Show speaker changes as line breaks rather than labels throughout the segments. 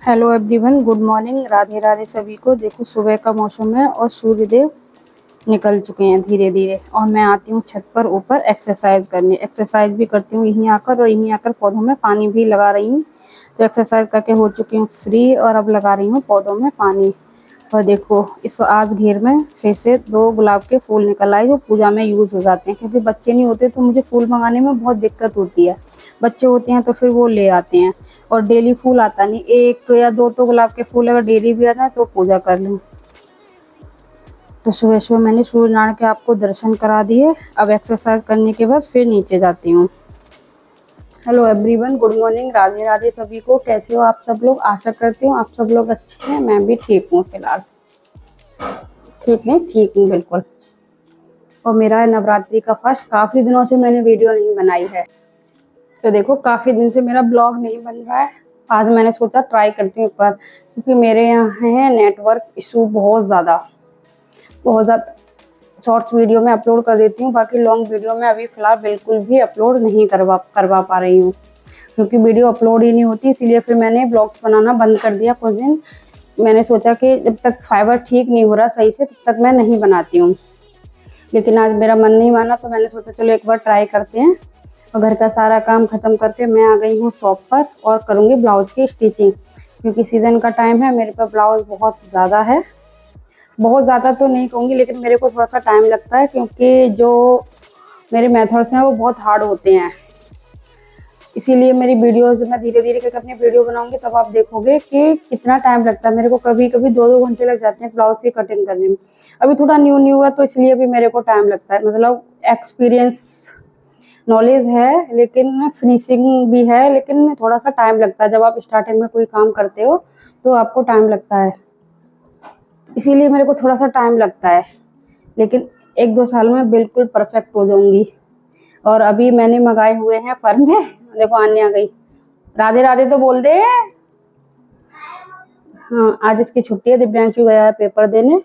Hello everyone, good morning. Radhe Radhe सभी को। देखो सुबह का मौसम है और सूर्यदेव निकल चुके हैं धीरे धीरे और मैं आती हूँ छत पर ऊपर एक्सरसाइज करने। एक्सरसाइज भी करती हूँ यहीं आकर और यहीं आकर पौधों में पानी भी लगा रही हूँ। तो एक्सरसाइज करके हो चुकी हूँ फ्री और अब लगा रही हूँ पौधों में पानी। और देखो इस आज घेर में फिर से 2 गुलाब के फूल निकल आए जो पूजा में यूज़ हो जाते हैं, क्योंकि बच्चे नहीं होते तो मुझे फूल मंगाने में बहुत दिक्कत होती है। बच्चे होते हैं तो फिर वो ले आते हैं और डेली फूल आता नहीं। 1 या 2 तो गुलाब के फूल अगर डेली भी आता है तो पूजा कर लूँ। तो सुबह सुबह मैंने सूर्य नारायण के आपको दर्शन करा दिए। अब एक्सरसाइज करने के बाद फिर नीचे जाती हूँ। Hello everyone, good morning. Radhe Radhe सभी को। कैसे हो आप सब लोग? आशा करती हूँ आप सब लोग अच्छे हैं। मैं भी ठीक हूँ, फिलहाल ठीक नहीं, ठीक हूँ बिल्कुल। और मेरा नवरात्रि का फर्स्ट, काफ़ी दिनों से मैंने वीडियो नहीं बनाई है। तो देखो काफ़ी दिन से मेरा ब्लॉग नहीं बन रहा है। आज मैंने सोचा ट्राई करती हूँ एक बार, क्योंकि मेरे यहाँ है नेटवर्क इशू बहुत ज़्यादा। शॉर्ट्स वीडियो में अपलोड कर देती हूँ, बाकी लॉन्ग वीडियो में अभी फ़िलहाल बिल्कुल भी अपलोड नहीं करवा पा रही हूँ, क्योंकि वीडियो अपलोड ही नहीं होती। इसीलिए फिर मैंने ब्लॉग्स बनाना बंद कर दिया कुछ दिन। मैंने सोचा कि जब तक फाइबर ठीक नहीं हो रहा सही से तब तक मैं नहीं बनाती हूँ। लेकिन आज मेरा मन नहीं माना तो मैंने सोचा चलो एक बार ट्राई करते हैं। और घर का सारा काम ख़त्म करके मैं आ गई हूँ शॉप पर और करूँगी ब्लाउज की स्टिचिंग, क्योंकि सीज़न का टाइम है। मेरे पास ब्लाउज बहुत ज़्यादा है, बहुत ज़्यादा तो नहीं कहूँगी, लेकिन मेरे को थोड़ा सा टाइम लगता है, क्योंकि जो मेरे मेथड्स हैं वो बहुत हार्ड होते हैं। इसीलिए मेरी वीडियोज़ मैं धीरे धीरे करके अपनी वीडियो बनाऊंगी, तब आप देखोगे कि कितना टाइम लगता है। मेरे को कभी कभी 2-2 घंटे लग जाते हैं ब्लाउज की कटिंग करने में। अभी थोड़ा न्यू न्यू है तो इसलिए भी मेरे को टाइम लगता है। मतलब एक्सपीरियंस नॉलेज है लेकिन फिनिशिंग भी है, लेकिन थोड़ा सा टाइम लगता है। जब आप स्टार्टिंग में कोई काम करते हो तो आपको टाइम लगता है, इसीलिए मेरे को थोड़ा सा टाइम लगता है। लेकिन 1-2 साल में बिल्कुल परफेक्ट हो जाऊंगी। और अभी मैंने मंगाए हुए हैं फर्म में। देखो आने आ गई। राधे राधे तो बोल दे। हाँ, आज इसकी छुट्टी है, दिव्यांशु गया है पेपर देने,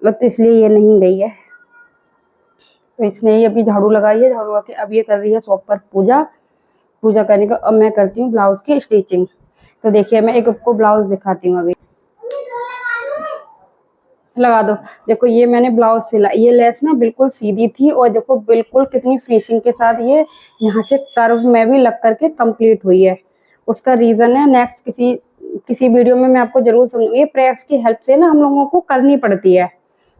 तो इसलिए ये नहीं गई है। तो इसने ये अभी झाड़ू लगाई है, झाड़ू आके अब ये कर रही है शॉप पर पूजा करने का। अब मैं करती हूँ ब्लाउज की स्टिचिंग। तो देखिए मैं एक आपको ब्लाउज दिखाती हूँ। अभी लगा दो। देखो ये मैंने ब्लाउज सिला, ये लेस ना बिल्कुल सीधी थी और देखो बिल्कुल कितनी फिनिशिंग के साथ ये यहाँ से कर्व में भी लग करके कंप्लीट हुई है। उसका रीजन है नेक्स्ट किसी वीडियो में मैं आपको जरूर समझूंगी। ये प्रेस की हेल्प से ना हम लोगों को करनी पड़ती है।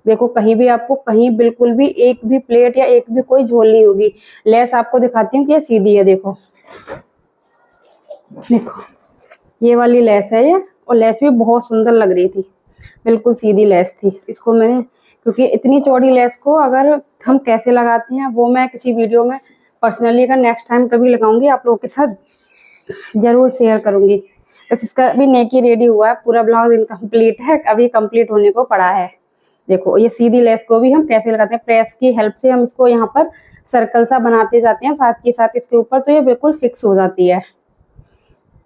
देखो कहीं भी आपको कहीं बिल्कुल भी एक भी प्लेट या एक भी कोई झोल नहीं होगी। लेस आपको दिखाती हूँ कि ये सीधी है। देखो देखो ये वाली लेस है ये, और लेस भी बहुत सुंदर लग रही थी, बिल्कुल सीधी लेस थी। इसको मैंने, क्योंकि इतनी चौड़ी लेस को अगर हम कैसे लगाते हैं वो मैं किसी वीडियो में पर्सनली अगर नेक्स्ट टाइम कभी लगाऊंगी आप लोगों के साथ जरूर शेयर करूंगी। बस इसका अभी नेकी रेडी हुआ है, पूरा ब्लाउज इनकम्प्लीट है, अभी कंप्लीट होने को पड़ा है। देखो ये सीधी लेस को भी हम कैसे लगाते हैं, प्रेस की हेल्प से हम इसको यहाँ पर सर्कल सा बनाते जाते हैं साथ के साथ इसके ऊपर, तो ये बिल्कुल फिक्स हो जाती है।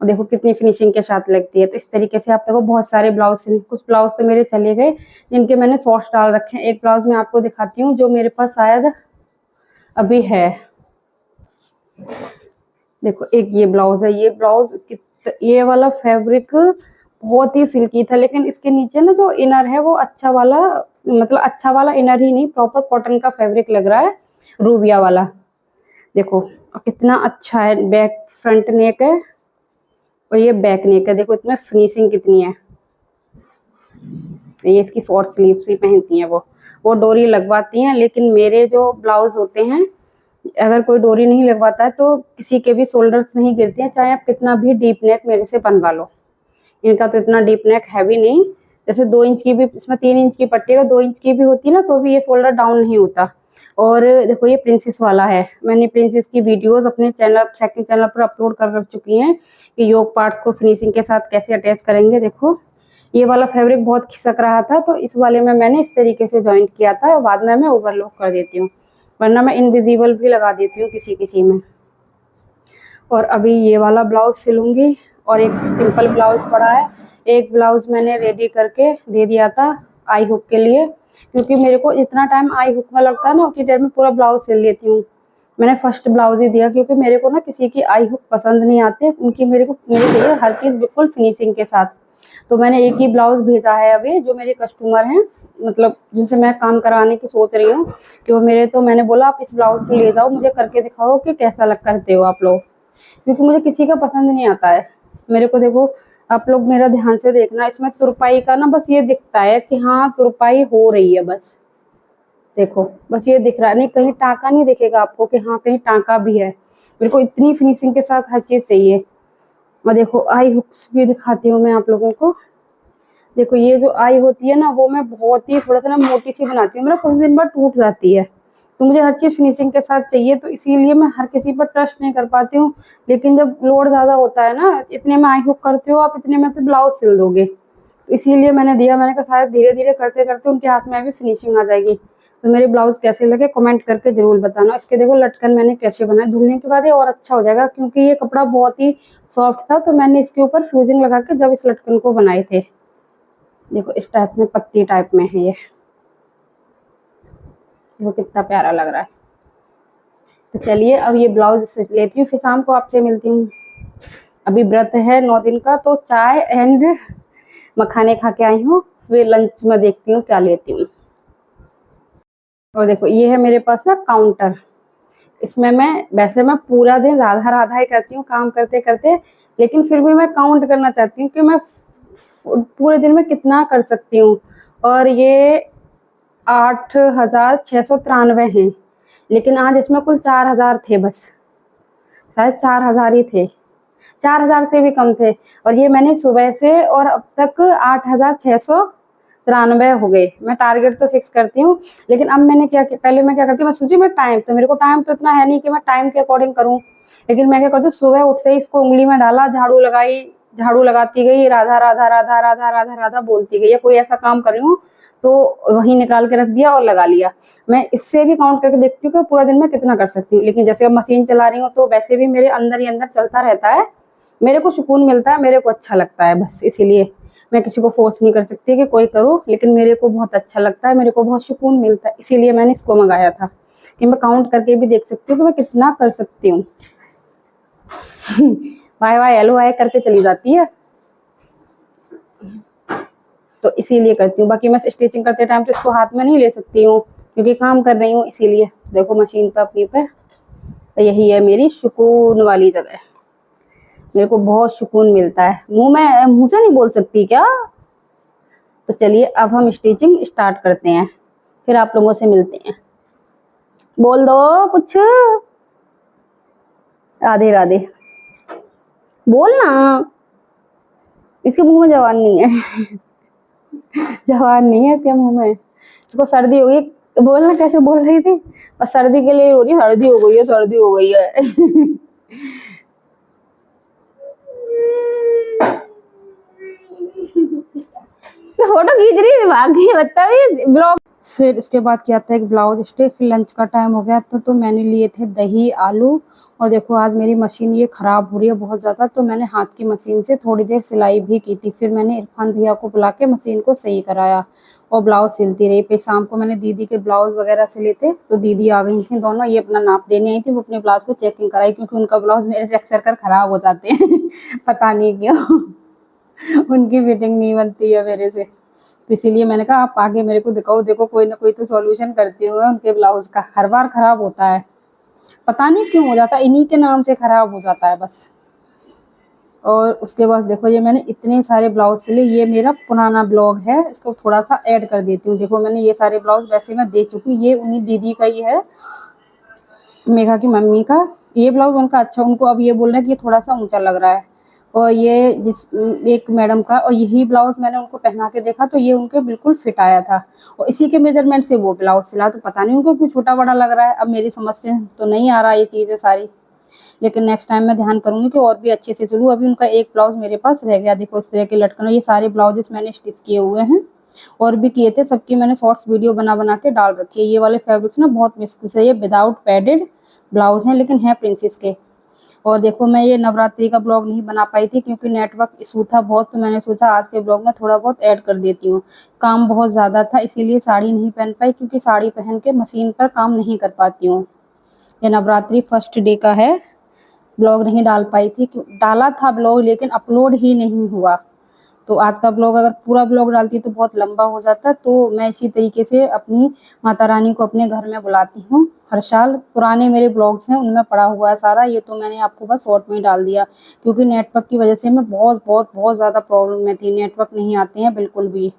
और देखो कितनी फिनिशिंग के साथ लगती है। तो इस तरीके से आप देखो बहुत सारे ब्लाउज, कुछ ब्लाउज तो मेरे चले गए जिनके मैंने शॉर्ट्स डाल रखे हैं। एक ब्लाउज मैं आपको दिखाती हूँ जो मेरे पास शायद अभी है। देखो एक ये ब्लाउज है। ये ब्लाउज ये वाला फैब्रिक बहुत ही सिल्की था, लेकिन इसके नीचे ना जो इनर है वो अच्छा वाला, मतलब अच्छा वाला इनर ही नहीं, प्रॉपर कॉटन का फैब्रिक लग रहा है, रूबिया वाला। देखो कितना अच्छा है। बैक फ्रंट नेक है और ये बैक नेक है। देखो इसमें फिनिशिंग कितनी है। ये इसकी शॉर्ट स्लीव्स ही पहनती हैं वो डोरी लगवाती हैं, लेकिन मेरे जो ब्लाउज होते हैं अगर कोई डोरी नहीं लगवाता है तो किसी के भी शोल्डर्स नहीं गिरते हैं, चाहे आप कितना भी डीप नेक मेरे से बनवा लो। इनका तो इतना डीप नेक है भी नहीं। जैसे 2 इंच की भी, इसमें 3 इंच की पट्टी है, 2 इंच की भी होती ना तो भी ये शोल्डर डाउन नहीं होता। और देखो ये प्रिंसेस वाला है। मैंने प्रिंसेस की वीडियोस अपने चैनल सेकंड चैनल पर अपलोड कर रख चुकी हैं कि योग पार्ट्स को फिनिशिंग के साथ कैसे अटैच करेंगे। देखो ये वाला फैब्रिक बहुत खिसक रहा था तो इस वाले में मैंने इस तरीके से ज्वाइंट किया था, और बाद में मैं ओवरलॉक कर देती हूँ, वरना मैं इनविजिबल भी लगा देती हूँ किसी किसी में। और अभी ये वाला ब्लाउज सिलूंगी और एक सिंपल ब्लाउज पड़ा है। एक ब्लाउज मैंने रेडी करके दे दिया था आई हुक के लिए, क्योंकि मेरे को इतना टाइम आई हुक में लगता है ना, उतनी देर में पूरा ब्लाउज सिल लेती हूँ। मैंने फर्स्ट ब्लाउज ही दिया, क्योंकि मेरे को ना किसी की आई हुक पसंद नहीं आते, उनकी मेरे चाहिए हर चीज़ बिल्कुल फिनिशिंग के साथ। तो मैंने एक ही ब्लाउज भेजा है अभी, जो मेरे कस्टमर हैं, मतलब जिनसे मैं काम कराने की सोच रही हूँ कि वो मेरे, तो मैंने बोला आप इस ब्लाउज को ले जाओ, मुझे करके दिखाओ कि कैसा लग करते हो आप लोग, क्योंकि मुझे किसी का पसंद नहीं आता है। मेरे को देखो, आप लोग मेरा ध्यान से देखना, इसमें तुरपाई का ना बस ये दिखता है कि हाँ तुरपाई हो रही है, बस देखो बस ये दिख रहा है, नहीं कहीं टाँका नहीं दिखेगा आपको कि हाँ कहीं टाँका भी है। मेरे को इतनी फिनिशिंग के साथ हर चीज़ चाहिए। और देखो आई हुक्स भी दिखाती हूँ मैं आप लोगों को। देखो ये जो आई होती है ना, वो मैं बहुत ही थोड़ा सा ना मोटी सी बनाती हूँ, मेरा कुछ दिन बाद टूट जाती है, तो मुझे हर चीज़ फिनिशिंग के साथ चाहिए, तो इसीलिए मैं हर किसी पर ट्रस्ट नहीं कर पाती हूँ। लेकिन जब लोड ज़्यादा होता है ना, इतने में आई हुक करते हो आप, इतने में तो ब्लाउज सिल दोगे, तो इसीलिए मैंने दिया। मैंने कहा शायद धीरे धीरे करते करते उनके हाथ में भी फिनिशिंग आ जाएगी। तो मेरे ब्लाउज कैसे लगे कमेंट करके जरूर बताना। इसके देखो लटकन मैंने कैसे बनाया, धुलने के बाद ये और अच्छा हो जाएगा, क्योंकि ये कपड़ा बहुत ही सॉफ्ट था, तो मैंने इसके ऊपर फ्यूजिंग लगा के जब इस लटकन को बनाए थे। देखो इस टाइप में पत्ती टाइप में है ये, देखो कितना प्यारा लग रहा है। तो चलिए अब ये ब्लाउज लेती हूँ, फिर शाम को आपसे मिलती हूँ। अभी व्रत है 9 दिन का, तो चाय एंड मखाने खा के आई हूँ, फिर लंच में देखती हूँ क्या लेती हूँ। और देखो ये है मेरे पास ना काउंटर, इसमें मैं पूरा दिन राधा राधा ही करती हूँ काम करते करते, लेकिन फिर भी मैं काउंट करना चाहती हूँ कि मैं पूरे दिन में कितना कर सकती हूँ। और ये 8,693 हैं, लेकिन आज इसमें कुल 4,000 थे बस, शायद 4,000 ही थे, 4,000 से भी कम थे। और ये मैंने सुबह से और अब तक 8,693 हो गए। मैं टारगेट तो फिक्स करती हूँ, लेकिन अब मैंने क्या, पहले मैं क्या करती हूँ, मैं सोची मैं टाइम, तो मेरे को टाइम तो इतना है नहीं कि मैं टाइम के अकॉर्डिंग करूँ, लेकिन मैं क्या करती हूँ, सुबह उठ से इसको उंगली में डाला, झाड़ू लगाई, झाड़ू लगाती गई, राधा राधा राधा राधा राधा राधा बोलती गई, या कोई ऐसा काम कर रही हूँ तो वहीं निकाल के रख दिया और लगा लिया। मैं इससे भी काउंट करके देखती हूँ कि पूरा दिन में कितना कर सकती हूँ। लेकिन जैसे अब मशीन चला रही हूँ, तो वैसे भी मेरे अंदर ही अंदर चलता रहता है, मेरे को सुकून मिलता है, मेरे को अच्छा लगता है, बस इसीलिए मैं किसी को फोर्स नहीं कर सकती कि कोई करो, लेकिन मेरे को बहुत अच्छा लगता है, मेरे को बहुत सुकून मिलता है, इसीलिए मैंने इसको मंगाया था कि मैं काउंट करके भी देख सकती हूँ कि मैं कितना कर सकती हूँ। बाय बाय हेलो हाय करके चली जाती है, तो इसीलिए करती हूँ। बाकी मैं स्टिचिंग करते टाइम तो इसको हाथ में नहीं ले सकती हूँ, क्योंकि काम कर रही हूँ, इसीलिए देखो मशीन पे अपनी पे, तो यही है मेरी सुकून वाली जगह, मेरे को बहुत सुकून मिलता है। मुंह से नहीं बोल सकती क्या। तो चलिए अब हम स्टिचिंग स्टार्ट करते हैं, फिर आप लोगों से मिलते हैं। बोल दो कुछ, राधे राधे बोलना, इसके मुंह में जवान नहीं है। जवान नहीं है इसके मुंह में, इसको सर्दी हो गई। बोलना कैसे बोल रही थी, बस सर्दी के लिए हो रही, सर्दी हो गई है, सर्दी हो गई है। फोटो खींच रही थी, भाग गई बदतमीज ब्लॉग। फिर उसके बाद क्या था, एक ब्लाउज स्टिच, फिर लंच का टाइम हो गया तो मैंने लिए थे दही आलू। और देखो आज मेरी मशीन ये ख़राब हो रही है बहुत ज़्यादा, तो मैंने हाथ की मशीन से थोड़ी देर सिलाई भी की थी, फिर मैंने इरफान भैया को बुला के मशीन को सही कराया और ब्लाउज सिलती रही। फिर शाम को मैंने दीदी के ब्लाउज वगैरह सिले थे, तो दीदी आ गई थी दोनों, ये अपना नाप देने आई थी, वो अपने ब्लाउज को चेकिंग कराई, क्योंकि उनका ब्लाउज मेरे से अक्सर कर ख़राब हो जाते हैं। पता नहीं क्यों। उनकी फिटिंग नहीं बनती है मेरे से, तो इसीलिए मैंने कहा आप आगे मेरे को दिखाओ, देखो कोई ना कोई तो सॉल्यूशन करती हूँ मैं उनके ब्लाउज का, हर बार खराब होता है, पता नहीं क्यों हो जाता है, इन्हीं के नाम से खराब हो जाता है बस। और उसके बाद देखो ये मैंने इतने सारे ब्लाउज सिले, ये मेरा पुराना ब्लॉग है, इसको थोड़ा सा ऐड कर देती हूँ। देखो मैंने ये सारे ब्लाउज वैसे मैं दे चुकी, ये उन्हीं दीदी का ही है, मेघा की मम्मी का। ये ब्लाउज उनका अच्छा, उनको अब ये बोल रहे हैं कि ये थोड़ा सा ऊंचा लग रहा है। और ये जिस एक मैडम का, और यही ब्लाउज मैंने उनको पहना के देखा तो ये उनके बिल्कुल फिट आया था, और इसी के मेजरमेंट से वो ब्लाउज सिला, तो पता नहीं उनको क्यों छोटा बड़ा लग रहा है। अब मेरी समझ से तो नहीं आ रहा ये चीज़ें सारी, लेकिन नेक्स्ट टाइम मैं ध्यान करूंगी कि और भी अच्छे से सिलूँ। अभी उनका एक ब्लाउज मेरे पास रह गया, देखो इस तरह के लटकन, ये सारे ब्लाउजेस मैंने स्टिच किए हुए हैं और भी किए थे, सबकी मैंने शॉर्ट्स वीडियो बना बना के डाल रखी है। ये वाले फैब्रिक्स ना बहुत मुश्किल से, ये विदाउट पैडेड ब्लाउज हैं, लेकिन है प्रिंसेस के। और देखो मैं ये नवरात्रि का ब्लॉग नहीं बना पाई थी क्योंकि नेटवर्क इशू था बहुत, तो मैंने सोचा आज के ब्लॉग में थोड़ा बहुत ऐड कर देती हूँ। काम बहुत ज़्यादा था, इसीलिए साड़ी नहीं पहन पाई, क्योंकि साड़ी पहन के मशीन पर काम नहीं कर पाती हूँ। ये नवरात्रि फर्स्ट डे का है। ब्लॉग नहीं डाल पाई थी, डाला था ब्लॉग लेकिन अपलोड ही नहीं हुआ। तो आज का ब्लॉग अगर पूरा ब्लॉग डालती तो बहुत लंबा हो जाता। तो मैं इसी तरीके से अपनी माता रानी को अपने घर में बुलाती हूँ हर साल। पुराने मेरे ब्लॉग्स हैं उनमें पड़ा हुआ है सारा, ये तो मैंने आपको बस शॉर्ट में ही डाल दिया, क्योंकि नेटवर्क की वजह से मैं बहुत बहुत बहुत ज़्यादा प्रॉब्लम में थी, नेटवर्क नहीं आते हैं बिल्कुल भी।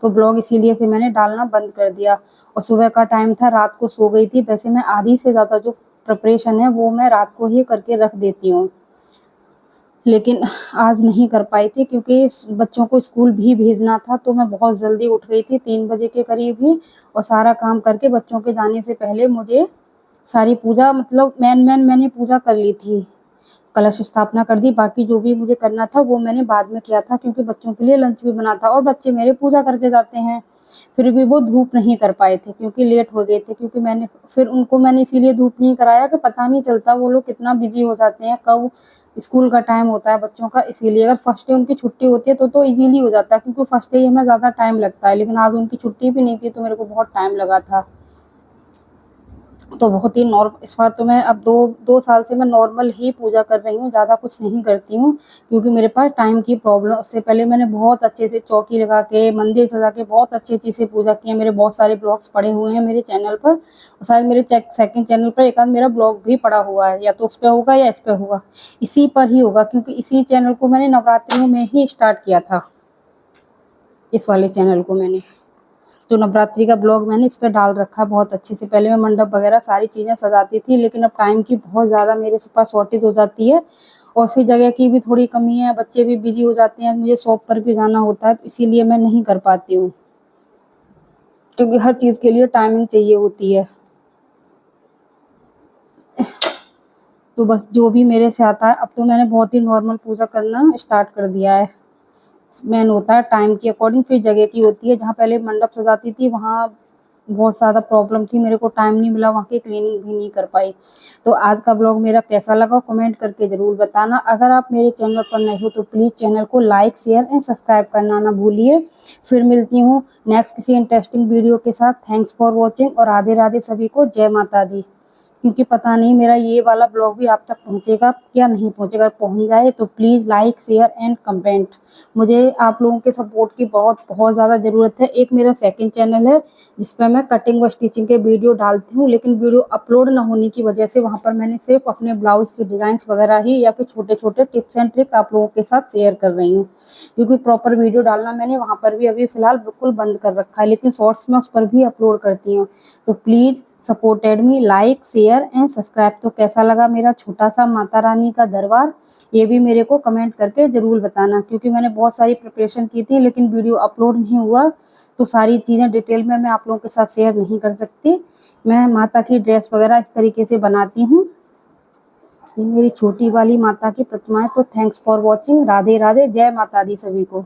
तो ब्लॉग इसीलिए से मैंने डालना बंद कर दिया। और सुबह का टाइम था, रात को सो गई थी। वैसे मैं आधी से ज़्यादा जो प्रिपरेशन है वो मैं रात को ही करके रख देती हूँ, लेकिन आज नहीं कर पाई थी क्योंकि बच्चों को स्कूल भी भेजना था। तो मैं बहुत जल्दी उठ गई थी 3 बजे के करीब ही, और सारा काम करके बच्चों के जाने से पहले मुझे सारी पूजा, मतलब मैंने पूजा कर ली थी, कलश स्थापना कर दी। बाकी जो भी मुझे करना था वो मैंने बाद में किया था, क्योंकि बच्चों के लिए लंच भी बना था और बच्चे मेरे पूजा करके जाते हैं। फिर भी वो धूप नहीं कर पाए थे क्योंकि लेट हो गए थे, क्योंकि मैंने इसीलिए धूप नहीं कराया कि पता नहीं चलता वो लोग कितना बिजी हो जाते हैं, कब स्कूल का टाइम होता है बच्चों का। इसीलिए अगर फर्स्ट डे उनकी छुट्टी होती है तो इजीली हो जाता है, क्योंकि फर्स्ट डे हमें ज़्यादा टाइम लगता है, लेकिन आज उनकी छुट्टी भी नहीं थी तो मेरे को बहुत टाइम लगा था। तो बहुत ही इस बार तो मैं अब 2 साल से मैं नॉर्मल ही पूजा कर रही हूँ, ज़्यादा कुछ नहीं करती हूँ, क्योंकि मेरे पास टाइम की प्रॉब्लम। उससे पहले मैंने बहुत अच्छे से चौकी लगा के, मंदिर सजा के बहुत अच्छी से पूजा की है। मेरे बहुत सारे ब्लॉग्स पड़े हुए हैं मेरे चैनल पर, और शायद मेरे सेकंड चैनल पर एक आध मेरा ब्लॉग भी पड़ा हुआ है, या तो उस पर होगा या इस पर होगा, इसी पर ही होगा, क्योंकि इसी चैनल को मैंने नवरात्रियों में ही स्टार्ट किया था। इस वाले चैनल को मैंने, तो नवरात्रि का ब्लॉग मैंने इस पे डाल रखा है बहुत अच्छे से। पहले मैं मंडप वगैरह सारी चीज़ें सजाती थी, लेकिन अब टाइम की बहुत ज़्यादा मेरे पास शॉर्टेज हो जाती है, और फिर जगह की भी थोड़ी कमी है, बच्चे भी बिजी हो जाते हैं, मुझे शॉप पर भी जाना होता है, तो इसीलिए मैं नहीं कर पाती हूँ, क्योंकि हर चीज़ के लिए टाइमिंग चाहिए होती है। तो बस जो भी मेरे से आता है, अब तो मैंने बहुत ही नॉर्मल पूजा करना स्टार्ट कर दिया है। मेन होता है टाइम के अकॉर्डिंग, फिर जगह की होती है। जहाँ पहले मंडप सजाती थी वहाँ बहुत ज़्यादा प्रॉब्लम थी, मेरे को टाइम नहीं मिला, वहाँ की क्लीनिंग भी नहीं कर पाई। तो आज का ब्लॉग मेरा कैसा लगा कमेंट करके ज़रूर बताना। अगर आप मेरे चैनल पर नए हो तो प्लीज़ चैनल को लाइक शेयर एंड सब्सक्राइब करना ना भूलिए। फिर मिलती हूँ नेक्स्ट किसी इंटरेस्टिंग वीडियो के साथ। थैंक्स फॉर वॉचिंग, और राधे राधे सभी को, जय माता दी। क्योंकि पता नहीं मेरा ये वाला ब्लॉग भी आप तक पहुंचेगा या नहीं पहुंचेगा। अगर पहुंच जाए तो please like share and comment. मुझे आप लोगों के सपोर्ट की बहुत बहुत ज़्यादा ज़रूरत है। एक मेरा सेकंड चैनल है जिस पर मैं कटिंग व स्टिचिंग के वीडियो डालती हूँ, लेकिन वीडियो अपलोड ना होने की वजह से वहाँ पर मैंने सिर्फ अपने ब्लाउज के डिज़ाइंस वगैरह ही, या फिर छोटे छोटे टिप्स एंड ट्रिक आप लोगों के साथ शेयर कर रही हूँ, क्योंकि प्रॉपर वीडियो डालना मैंने वहाँ पर भी अभी फ़िलहाल बिल्कुल बंद कर रखा है, लेकिन शॉर्ट्स में उस पर भी अपलोड करती हूँ। तो please supported me, like share and subscribe. तो कैसा लगा मेरा छोटा सा माता रानी का दरबार, ये भी मेरे को कमेंट करके ज़रूर बताना, क्योंकि मैंने बहुत सारी प्रिपरेशन की थी लेकिन वीडियो अपलोड नहीं हुआ, तो सारी चीज़ें डिटेल में मैं आप लोगों के साथ शेयर नहीं कर सकती। मैं माता की ड्रेस वगैरह इस तरीके से बनाती हूँ। ये मेरी छोटी वाली माता की प्रतिमा है। तो thanks for watching, Radhe Radhe, जय माता दी सभी को।